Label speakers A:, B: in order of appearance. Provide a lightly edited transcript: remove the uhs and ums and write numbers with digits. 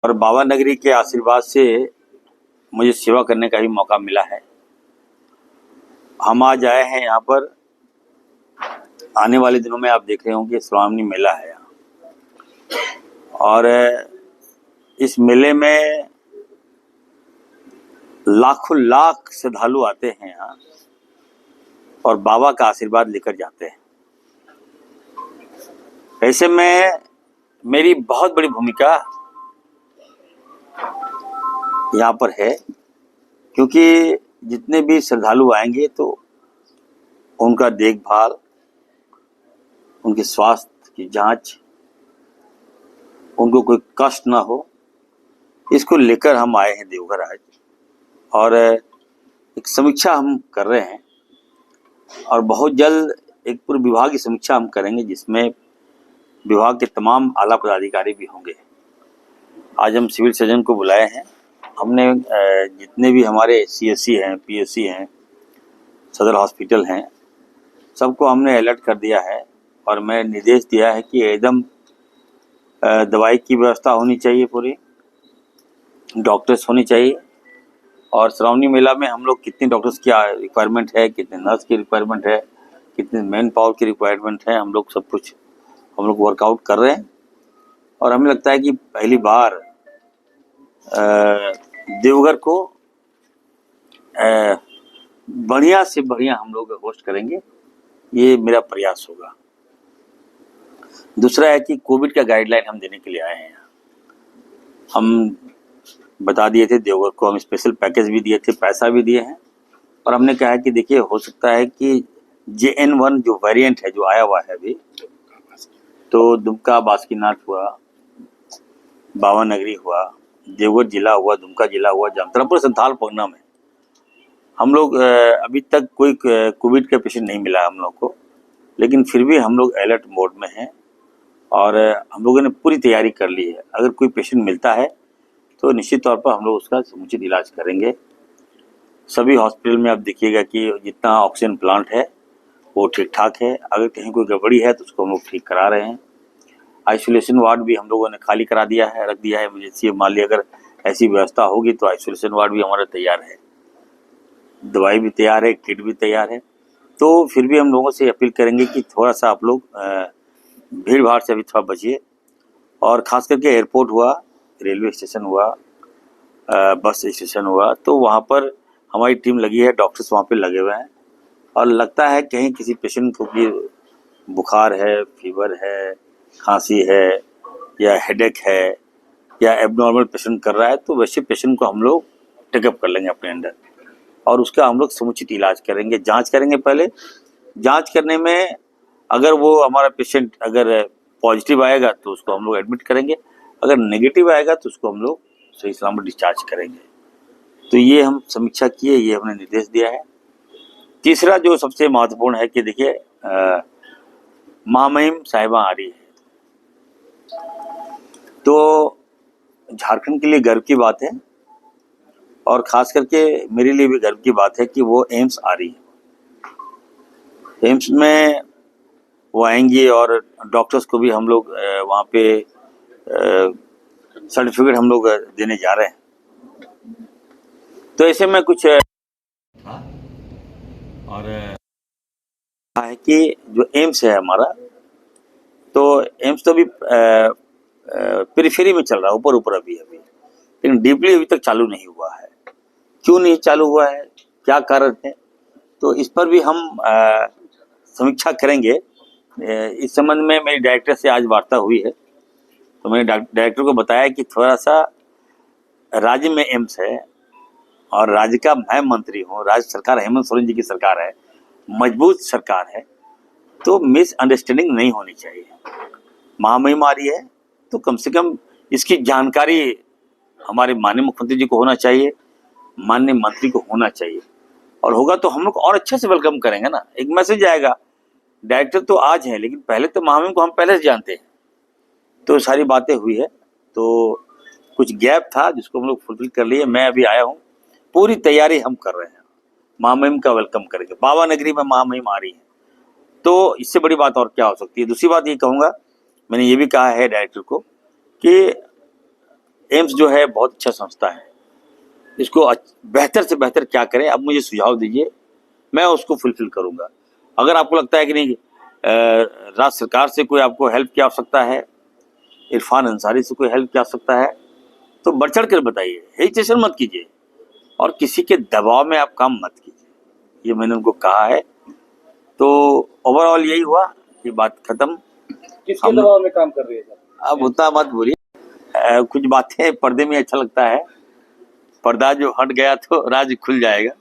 A: और बाबा नगरी के आशीर्वाद से मुझे सेवा करने का भी मौका मिला है। हम आज आए हैं यहाँ पर। आने वाले दिनों में आप देख रहे होंगे श्रावणी मेला है यहाँ, और इस मेले में लाखों लाख श्रद्धालु आते हैं यहाँ और बाबा का आशीर्वाद लेकर जाते हैं। ऐसे में मेरी बहुत बड़ी भूमिका यहाँ पर है, क्योंकि जितने भी श्रद्धालु आएंगे तो उनका देखभाल, उनके स्वास्थ्य की जांच, उनको कोई कष्ट ना हो, इसको लेकर हम आए हैं देवघर आज। और एक समीक्षा हम कर रहे हैं और बहुत जल्द एक पूरे विभाग की समीक्षा हम करेंगे, जिसमें विभाग के तमाम आला पदाधिकारी भी होंगे। आज हम सिविल सर्जन को बुलाए हैं। हमने जितने भी हमारे सीएससी हैं, पीएससी हैं, सदर हॉस्पिटल हैं, सबको हमने अलर्ट कर दिया है और मैं निर्देश दिया है कि एकदम दवाई की व्यवस्था होनी चाहिए, पूरी डॉक्टर्स होनी चाहिए। और श्रावणी मेला में हम लोग कितने डॉक्टर्स की रिक्वायरमेंट है, कितने नर्स की रिक्वायरमेंट है, कितने मैन पावर की रिक्वायरमेंट है, हम लोग सब कुछ वर्कआउट कर रहे हैं। और हमें लगता है कि पहली बार देवघर को बढ़िया से बढ़िया हम लोग होस्ट करेंगे, ये मेरा प्रयास होगा। दूसरा है कि कोविड का गाइडलाइन हम देने के लिए आए हैं। हम बता दिए थे देवघर को, हम स्पेशल पैकेज भी दिए थे, पैसा भी दिए हैं। और हमने कहा है कि देखिए, हो सकता है कि JN1 जो वेरिएंट है, जो आया हुआ है अभी, तो दुमका बासुकीनाथ हुआ, बाबा नगरी हुआ, देवघर जिला हुआ, दुमका जिला हुआ, जामताड़ा, पूरे संथाल परगना में हम लोग अभी तक कोई कोविड का पेशेंट नहीं मिला हम लोग को, लेकिन फिर भी हम लोग अलर्ट मोड में हैं और हम लोगों ने पूरी तैयारी कर ली है। अगर कोई पेशेंट मिलता है तो निश्चित तौर पर हम लोग उसका समुचित इलाज करेंगे। सभी हॉस्पिटल में आप देखिएगा कि जितना ऑक्सीजन प्लांट है वो ठीक ठाक है। अगर कहीं कोई गड़बड़ी है तो उसको हम लोग ठीक करा रहे हैं। आइसोलेशन वार्ड भी हम लोगों ने खाली करा दिया है, रख दिया है। मुझे मान लिया अगर ऐसी व्यवस्था होगी तो आइसोलेशन वार्ड भी हमारा तैयार है, दवाई भी तैयार है, किट भी तैयार है। तो फिर भी हम लोगों से अपील करेंगे कि थोड़ा सा आप लोग भीड़ भाड़ से अभी थोड़ा बचिए। और ख़ास करके एयरपोर्ट हुआ, रेलवे स्टेशन हुआ, बस स्टेशन हुआ, तो वहाँ पर हमारी टीम लगी है, डॉक्टर्स वहाँ पे लगे हुए हैं। और लगता है कहीं किसी पेशेंट को भी बुखार है, फीवर है, खांसी है या हेडेक है या एबनॉर्मल पेशेंट कर रहा है, तो वैसे पेशेंट को हम लोग टेकअप कर लेंगे अपने अंदर और उसका हम लोग समुचित इलाज करेंगे, जांच करेंगे। पहले जांच करने में अगर वो हमारा पेशेंट अगर पॉजिटिव आएगा तो उसको हम लोग एडमिट करेंगे, अगर नेगेटिव आएगा तो उसको हम लोग सही सलामत डिस्चार्ज करेंगे। तो ये हम समीक्षा किए, ये हमने निर्देश दिया है। तीसरा जो सबसे महत्वपूर्ण है कि देखिए, महामहिम साहिबा आ रही है, तो झारखंड के लिए गर्व की बात है और ख़ास करके मेरे लिए भी गर्व की बात है कि वो एम्स आ रही है। एम्स में वो आएंगी और डॉक्टर्स को भी हम लोग वहाँ पे सर्टिफिकेट हम लोग देने जा रहे हैं। तो ऐसे में कुछ और है कि जो एम्स है हमारा, तो एम्स तो अभी पेरिफेरी में चल रहा है, ऊपर ऊपर अभी, लेकिन डीपली अभी तक चालू नहीं हुआ है। क्यों नहीं चालू हुआ है, क्या कारण है, तो इस पर भी हम समीक्षा करेंगे। इस संबंध में मेरी डायरेक्टर से आज वार्ता हुई है, तो मैंने डायरेक्टर को बताया कि थोड़ा सा राज्य में एम्स है और राज्य का मैं मंत्री हूँ, राज्य सरकार हेमंत सोरेन जी की सरकार है, मजबूत सरकार है, तो मिसअंडरस्टैंडिंग नहीं होनी चाहिए। महामहिम आ रही है तो कम से कम इसकी जानकारी हमारे माननीय मुख्यमंत्री जी को होना चाहिए, माननीय मंत्री को होना चाहिए, और होगा तो हम लोग और अच्छे से वेलकम करेंगे ना। एक मैसेज आएगा, डायरेक्टर तो आज हैं लेकिन पहले तो महामहिम को हम पहले से जानते हैं। तो सारी बातें हुई है, तो कुछ गैप था जिसको हम लोग फुलफिल कर लिए। मैं अभी आया हूँ, पूरी तैयारी हम कर रहे हैं, महामहिम का वेलकम करेंगे। बाबा नगरी में महामहिम आ रही है, तो इससे बड़ी बात और क्या हो सकती है। दूसरी बात ये कहूँगा, मैंने ये भी कहा है डायरेक्टर को कि एम्स जो है बहुत अच्छा संस्था है, इसको बेहतर से बेहतर क्या करें आप मुझे सुझाव दीजिए, मैं उसको फुलफिल करूंगा। अगर आपको लगता है कि नहीं राज्य सरकार से कोई आपको हेल्प की आवश्यकता है, इरफान अंसारी से कोई हेल्प की आवश्यकता है, तो बढ़ चढ़ कर बताइए, हेजिटेशन मत कीजिए और किसी के दबाव में आप काम मत कीजिए, ये मैंने उनको कहा है। तो ओवरऑल यही हुआ, ये बात खत्म।
B: किसके दबाव में काम कर रही है सर?
A: अब उतना मत बोलिए, कुछ बातें पर्दे में अच्छा लगता है, पर्दा जो हट गया तो राज खुल जाएगा।